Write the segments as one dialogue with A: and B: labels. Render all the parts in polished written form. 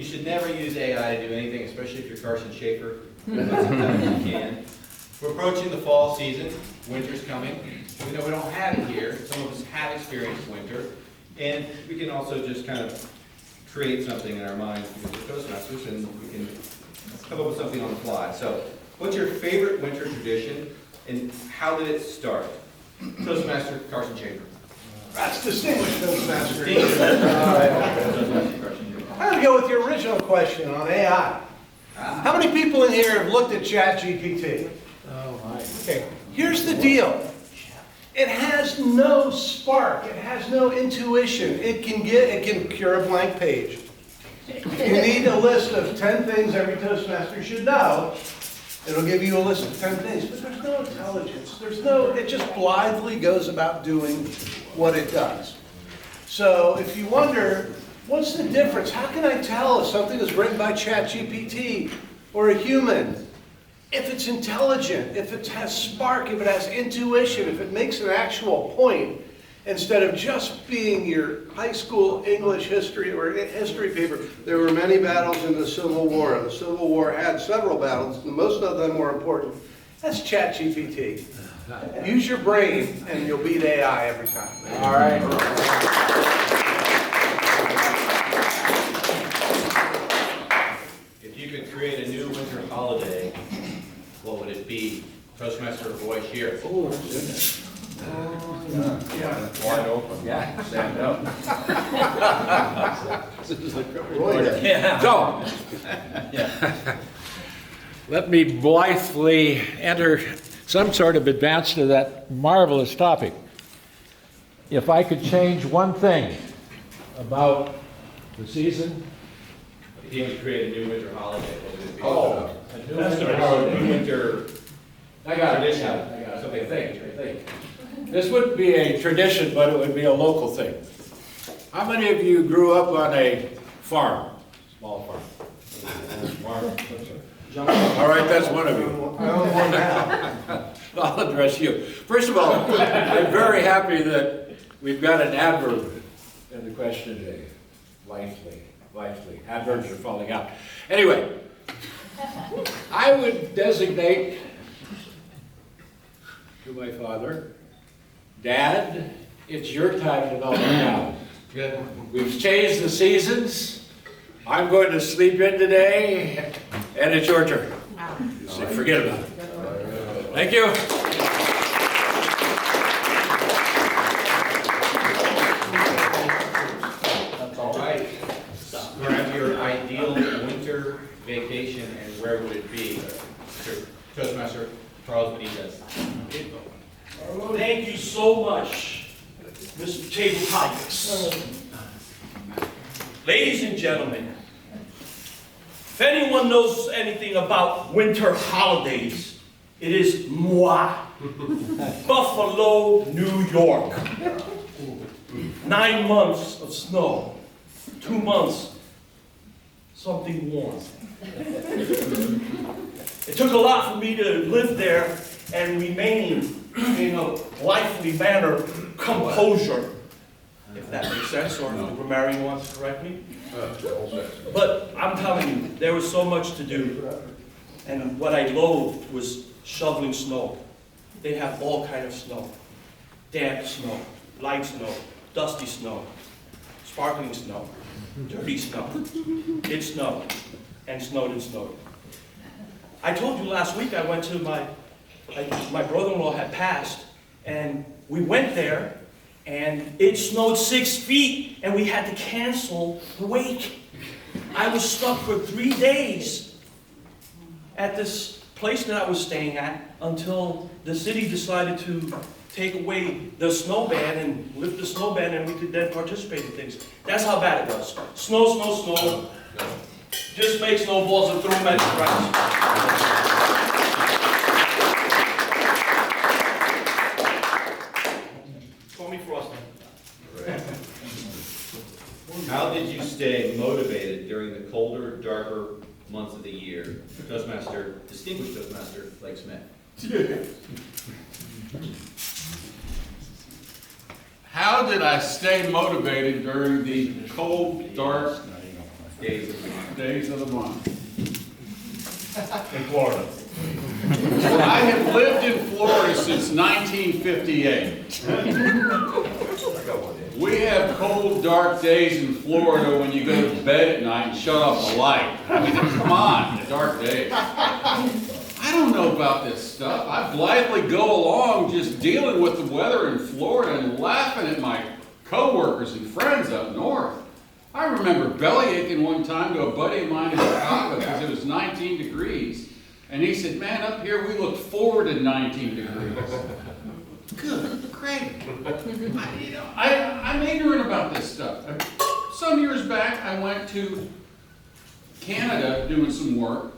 A: should never use AI to do anything, especially if you're Carson Schaefer. Sometimes you can. We're approaching the fall season. Winter's coming. We know we don't have it here. Some of us have experienced winter. And we can also just kind of create something in our minds because we're Toastmasters, and we can come up with something on the fly. So, what's your favorite winter tradition, and how did it start? Toastmaster Carson Schaefer.
B: That's distinguished Toastmaster. I'm going to go with your original question on AI. How many people in here have looked at ChatGPT?
C: Oh, my.
B: Okay, here's the deal. It has no spark. It has no intuition. It can cure a blank page. You need a list of 10 things every Toastmaster should know. It'll give you a list of 10 things, but there's no intelligence. It just blithely goes about doing what it does. So if you wonder, what's the difference? How can I tell if something is written by ChatGPT or a human? If it's intelligent, if it has spark, if it has intuition, if it makes an actual point, instead of just being your high school English history or history paper. There were many battles in the Civil War. The Civil War had several battles, and most of them were important. That's ChatGPT. Use your brain, and you'll beat AI every time.
C: All right.
A: If you could create a new winter holiday, what would it be? Toastmaster voice here.
C: Oh, goodness.
B: Yeah.
C: Wide open. Yeah. Stand up.
B: Yeah.
C: So, let me blithely enter some sort of advance to that marvelous topic. If I could change one thing about the season.
A: If you could create a new winter holiday, what would it be?
C: Oh,
A: a new winter holiday. Winter
C: I got it.
A: tradition.
C: I got it. Okay, I think. This wouldn't be a tradition, but it would be a local thing. How many of you grew up on a farm? Small farm. All right, that's one of you.
B: I own one now.
C: I'll address you. First of all, I'm very happy that we've got an adverb in the question today. Lively. Adverbs are falling out. Anyway, I would designate to my father, Dad, it's your time to mellow down.
A: Good.
C: We've changed the seasons. I'm going to sleep in today, and it's your turn. So forget about it. Thank you.
A: That's all right. Grab your ideal winter vacation, and where would it be? Toastmaster Charles Benitez.
D: Thank you so much, Mr. Table Topics. Ladies and gentlemen, if anyone knows anything about winter holidays, it is moi. Buffalo, New York. 9 months of snow. 2 months, something warm. It took a lot for me to live there and remain in a lively manner, composure, if that makes sense, or if the grammarian wants to correct me. But I'm telling you, there was so much to do, and what I loathed was shoveling snow. They have all kind of snow. Damp snow, light snow, dusty snow, sparkling snow, dirty snow. It snowed, and snowed and snowed. I told you last week I went to my brother-in-law had passed, and we went there, and it snowed 6 feet, and we had to cancel the wake. I was stuck for 3 days at this place that I was staying at until the city decided to take away the snow ban and lift the snow ban, and we could then participate in things. That's how bad it was. Snow, snow, snow. Just make snowballs and throw them at the ground. Call me Frosty.
A: How did you stay motivated during the colder, darker months of the year? Toastmaster, distinguished Toastmaster, Blake Smith.
E: How did I stay motivated during the cold, dark
A: days of the month?
E: Days of the month.
D: In Florida.
E: I have lived in Florida since 1958. We have cold, dark days in Florida when you go to bed at night and shut off the light. I mean, come on, the dark days. I don't know about this stuff. I blithely go along just dealing with the weather in Florida and laughing at my coworkers and friends up north. I remember belly aching one time to a buddy of mine in Chicago because it was 19 degrees. And he said, man, up here we look forward to 19 degrees. Good, great. I'm ignorant about this stuff. Some years back, I went to Canada doing some work,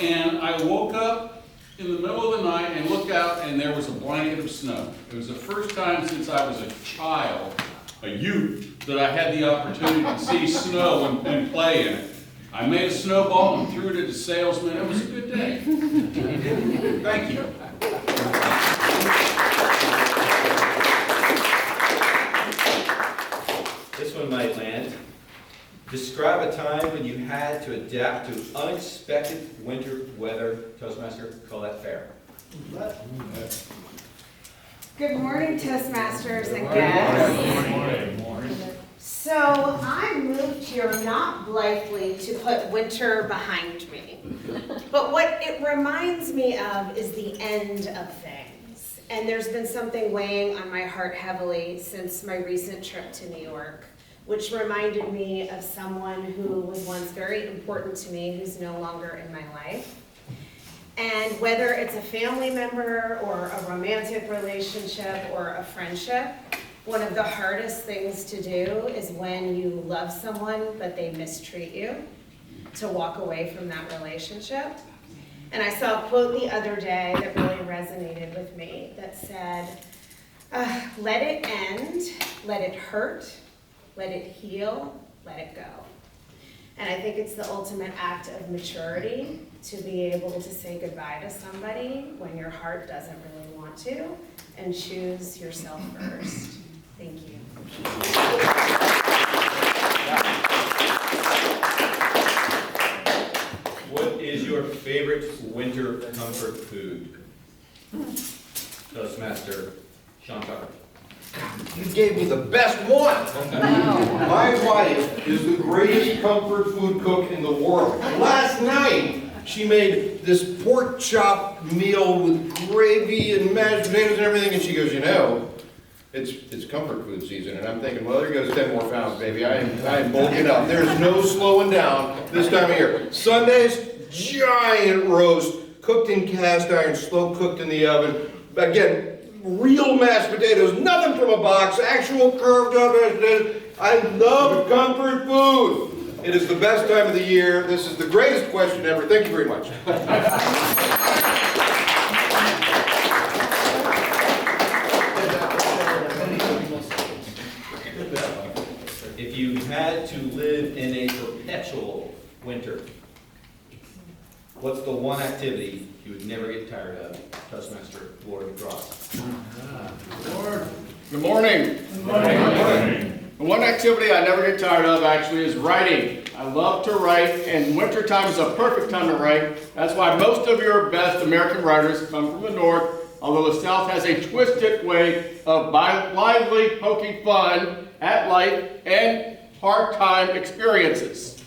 E: and I woke up in the middle of the night and looked out, and there was a blanket of snow. It was the first time since I was a child, a youth, that I had the opportunity to see snow and play in it. I made a snowball and threw it at a salesman. It was a good day. Thank you.
A: This one might land. Describe a time when you had to adapt to unexpected winter weather. Toastmaster, call that fair.
F: Good morning, Toastmasters and guests.
D: Good morning.
F: So I moved here not blithely to put winter behind me, but what it reminds me of is the end of things. And there's been something weighing on my heart heavily since my recent trip to New York, which reminded me of someone who was once very important to me, who's no longer in my life. And whether it's a family member or a romantic relationship or a friendship, one of the hardest things to do is when you love someone but they mistreat you, to walk away from that relationship. And I saw a quote the other day that really resonated with me that said, let it end, let it hurt, let it heal, let it go. And I think it's the ultimate act of maturity to be able to say goodbye to somebody when your heart doesn't really want to, and choose yourself first. Thank you.
A: What is your favorite winter comfort food? Toastmaster Sean Tucker.
G: You gave me the best one. My wife is the greatest comfort food cook in the world. Last night, she made this pork chop meal with gravy and mashed potatoes and everything, and she goes, you know, it's comfort food season. And I'm thinking, well, there goes 10 more pounds, baby. I am bulking up. There's no slowing down this time of year. Sundays, giant roast, cooked in cast iron, slow cooked in the oven. Again, real mashed potatoes, nothing from a box, actual carved up mashed potatoes. I love comfort food. It is the best time of the year. This is the greatest question ever. Thank you very much.
A: If you had to live in a perpetual winter, what's the one activity you would never get tired of? Toastmaster Lord Cross.
E: Lord. Good morning. Good morning. One activity I never get tired of actually is writing. I love to write, and wintertime is a perfect time to write. That's why most of your best American writers come from the North, although the South has a twisted way of lively poking fun at life and hard time experiences.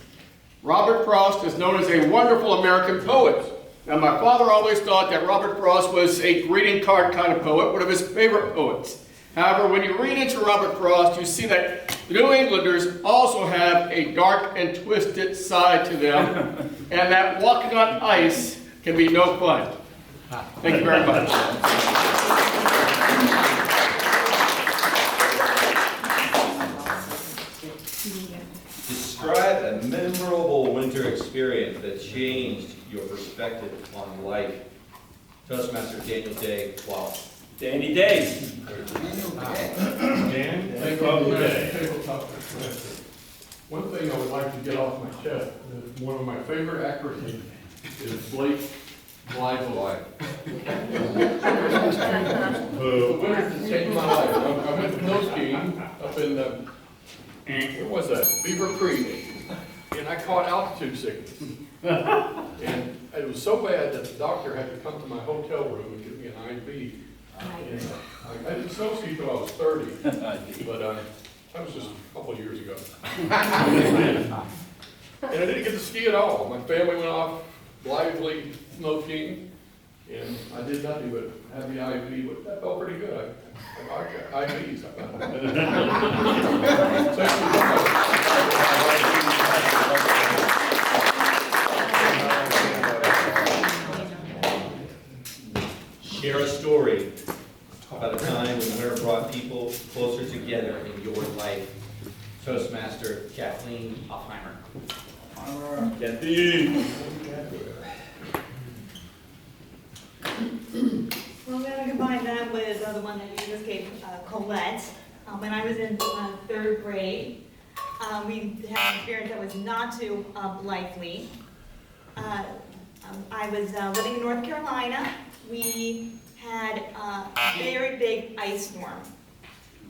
E: Robert Frost is known as a wonderful American poet. Now, my father always thought that Robert Frost was a greeting card kind of poet, one of his favorite poets. However, when you read into Robert Frost, you see that New Englanders also have a dark and twisted side to them, and that walking on ice can be no fun. Thank you very much.
A: Describe a memorable winter experience that changed your perspective on life. Toastmaster Daniel Day, wow.
D: Danny Days.
H: Dan, tabletop. One thing I would like to get off my chest, one of my favorite actresses is Blake Lively. The winter just changed my life. I went snow skiing up in where was that? Beaver Creek in and I caught altitude sickness. And it was so bad that the doctor had to come to my hotel room and give me an IV. And I didn't snow ski till I was 30, but that was just a couple of years ago. And I didn't get to ski at all. My family went off blithely snow skiing, and I did nothing but have the IV, but that felt pretty good. I like IVs.
A: Share a story about a time when winter brought people closer together in your life. Toastmaster Kathleen Offheimer.
D: Kathy.
I: Well, I'm gonna combine that with the one that you just gave, Colette. When I was in third grade, we had an experience that was not too lively. I was living in North Carolina. We had a very big ice storm,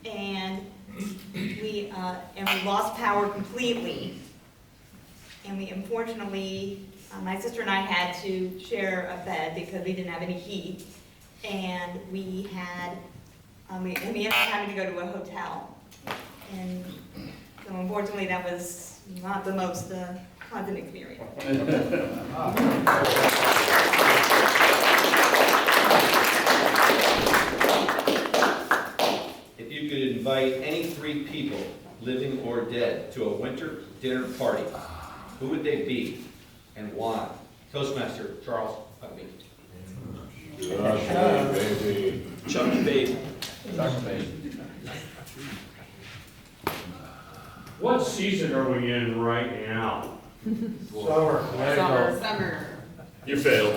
I: and we lost power completely. And we unfortunately, my sister and I had to share a bed because we didn't have any heat, and we ended up having to go to a hotel. And so unfortunately, that was not the most pleasant experience.
A: If you could invite any 3 people, living or dead, to a winter dinner party, who would they be and why? Toastmaster Charles Huckabee.
D: Chuck Baby.
J: What season are we in right now?
I: Summer.
D: You failed.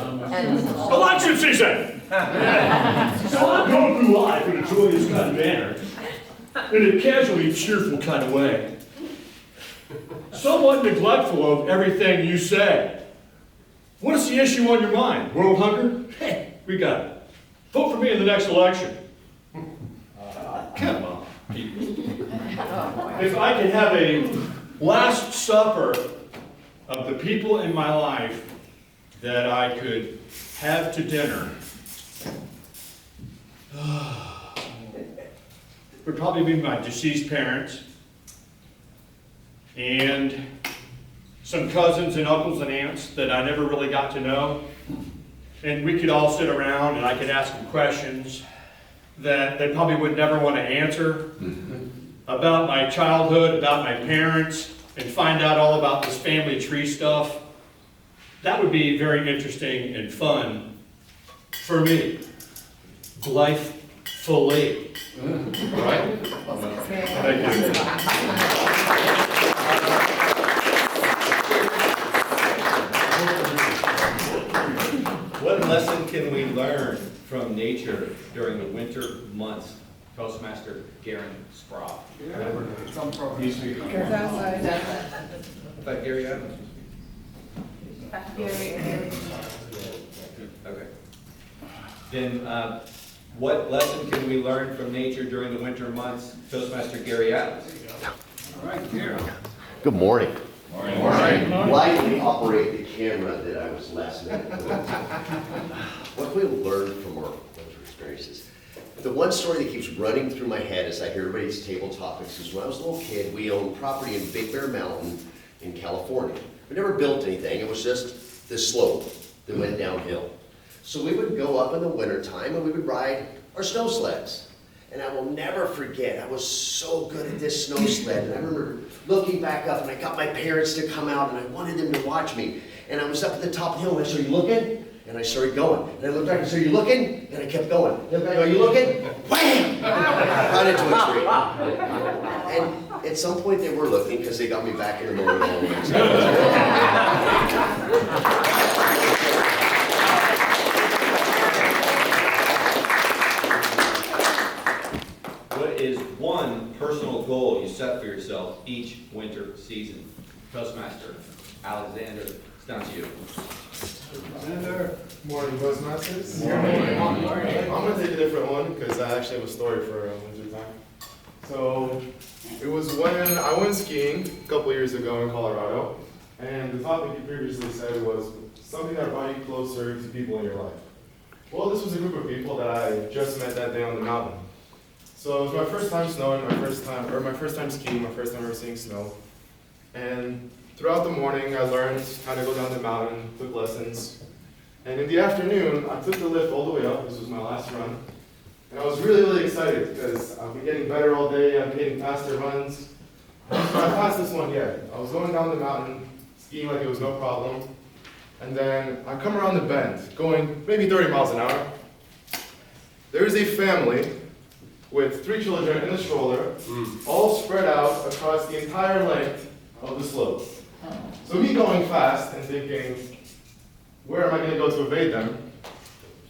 D: Election season!
J: So I'm going through life in a joyous kind of manner, in a casually cheerful kind of way. Somewhat neglectful of everything you say. What is the issue on your mind? World hunger? Hey, we got it. Vote for me in the next election. Come on, people. If I could have a last supper of the people in my life that I could have to dinner, would probably be my deceased parents and some cousins and uncles and aunts that I never really got to know. And we could all sit around and I could ask them questions that they probably would never want to answer about my childhood, about my parents, and find out all about this family tree stuff. That would be very interesting and fun for me. Blithefully. Right? Thank you.
A: What lesson can we learn from nature during the winter months? Toastmaster Garen Sproul. I thought Gary Adams. Okay. Then, what lesson can we learn from nature during the winter months? Toastmaster Gary Adams.
H: All right, Gary.
K: Good morning.
H: Morning.
K: Why did we operate the camera that I was last minute? What can we learn from our winter experiences? The one story that keeps running through my head as I hear everybody's table topics is when I was a little kid, we owned property in Big Bear Mountain in California. We never built anything, it was just this slope that went downhill. So we would go up in the wintertime and we would ride our snow sleds. And I will never forget, I was so good at this snow sled. And I remember looking back up and I got my parents to come out and I wanted them to watch me. And I was up at the top of the hill and I said, "Are you looking?" And I started going. And I looked back and said, "Are you looking?" And I kept going. Looked back, "Are you looking?" Wham! Right into a tree. And at some point they were looking because they got me back in the morning all the
A: What is one personal goal you set for yourself each winter season? Toastmaster Alexander, it's down to you.
L: Morning, Toastmasters. I'm going to take a different one because I actually have a story for winter time. So, it was when I went skiing a couple years ago in Colorado, And the topic you previously said was something that brought you closer to people in your life. Well, this was a group of people that I just met that day on the mountain. So it was my first time snowing, my first time skiing, my first time ever seeing snow. And throughout the morning, I learned how to go down the mountain, took lessons. And in the afternoon, I took the lift all the way up. This was my last run. And I was really, really excited because I've been getting better all day. I'm getting faster runs. So I passed this one yet. I was going down the mountain, skiing like it was no problem. And then I come around the bend, going maybe 30 miles an hour. There is a family with 3 children in a stroller, all spread out across the entire length of the slope. So me going fast and thinking, where am I going to go to evade them?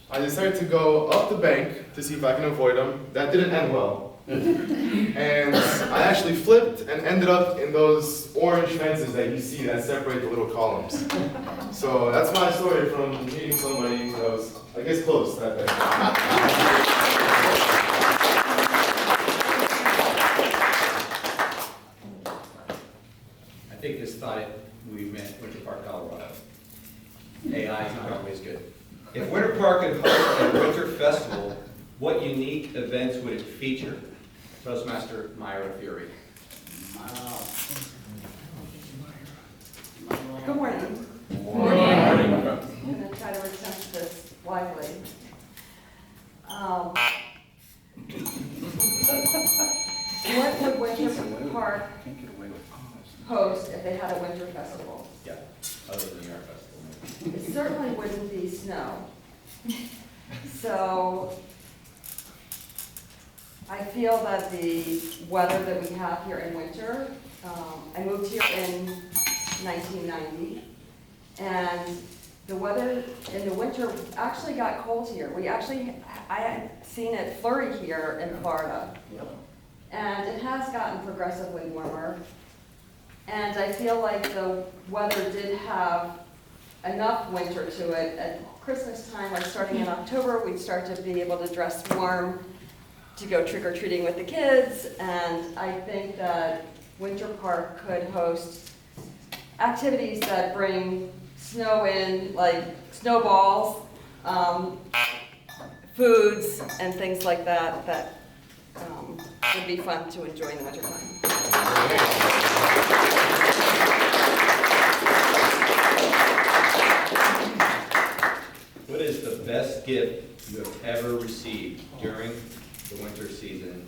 L: I decided to go up the bank to see if I can avoid them. That didn't end well. And I actually flipped and ended up in those orange fences that you see that separate the little columns. So that's my story from meeting somebody that was, I guess, close that day.
A: I think this thought we meant Winter Park, Colorado. AI is not always good. If Winter Park could host a winter festival, what unique events would it feature? Toastmaster Myra Fury.
M: Good morning. Good morning. I'm going to try to attempt this lively. What would Winter Park host if they had a winter festival?
A: Yeah, other than the Yard Festival.
M: It certainly wouldn't be snow. So I feel that the weather that we have here in winter, I moved here in 1990, and the weather in the winter actually got cold here. I had seen it flurry here in Florida, and it has gotten progressively warmer. And I feel like the weather did have enough winter to it. At Christmas time, like starting in October, we'd start to be able to dress warm to go trick-or-treating with the kids. And I think that Winter Park could host activities that bring snow in, like snowballs, foods, and things like that, that would be fun to enjoy in the wintertime.
A: What is the best gift you have ever received during the winter season?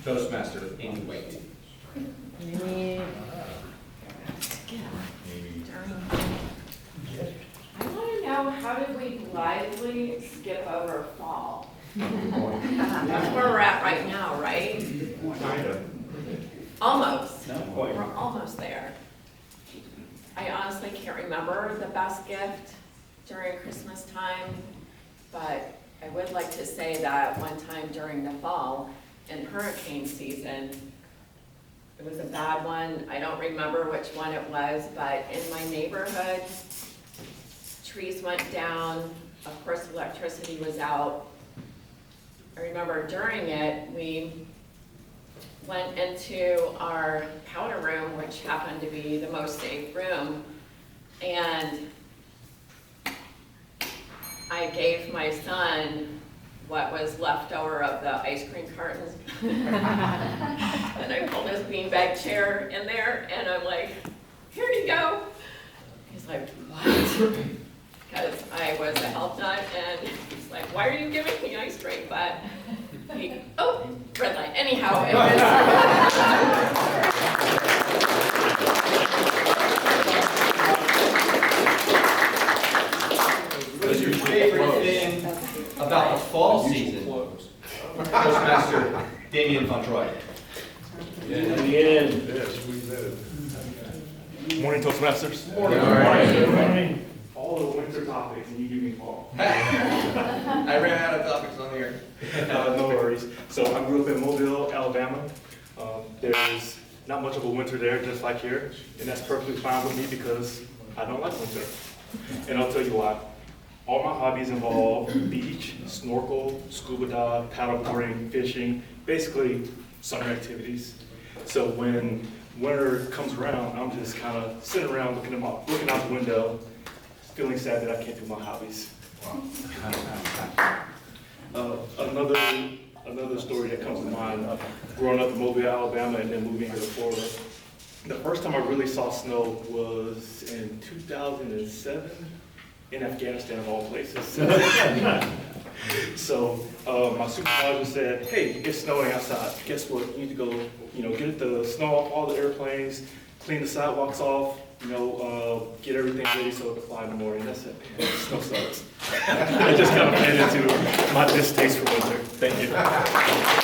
A: Toastmaster Amy White.
N: I want to know, how did we blithely skip over fall? That's where we're at right now, right?
H: Kind of.
N: Almost.
H: Not quite.
N: We're almost there. I honestly can't remember the best gift during Christmas time, but I would like to say that one time during the fall, in hurricane season, it was a bad one. I don't remember which one it was, but in my neighborhood, trees went down. Of course, electricity was out. I remember during it, we went into our powder room, which happened to be the most safe room, and I gave my son what was left over of the ice cream cartons. And I pulled his beanbag chair in there, and I'm like, here you go. He's like, what? Because I was a health nut, and he's like, why are you giving me ice cream? But he, oh, red light. Anyhow, it
A: What is your favorite thing about the fall season? Toastmaster Damien Fontroy.
H: Yes, we did.
O: Morning, Toastmasters.
A: Morning.
O: All the winter topics, and you give me fall.
A: I ran out of topics on here.
O: No worries. So I grew up in Mobile, Alabama. There's not much of a winter there, just like here, and that's perfectly fine with me because I don't like winter. And I'll tell you why. All my hobbies involve beach, snorkel, scuba dive, paddleboarding, fishing, basically summer activities. So when winter comes around, I'm just kind of sitting around looking out the window, feeling sad that I can't do my hobbies. Another story that comes to mind, growing up in Mobile, Alabama, and then moving here to Florida. The first time I really saw snow was in 2007 in Afghanistan, of all places. So my supervisor said, "Hey, it's snowing outside. Guess what? You need to go, get the snow off all the airplanes, clean the sidewalks off, get everything ready so it can fly in the morning." That's it. Snow sucks. It just kind of played into my distaste for winter. Thank you.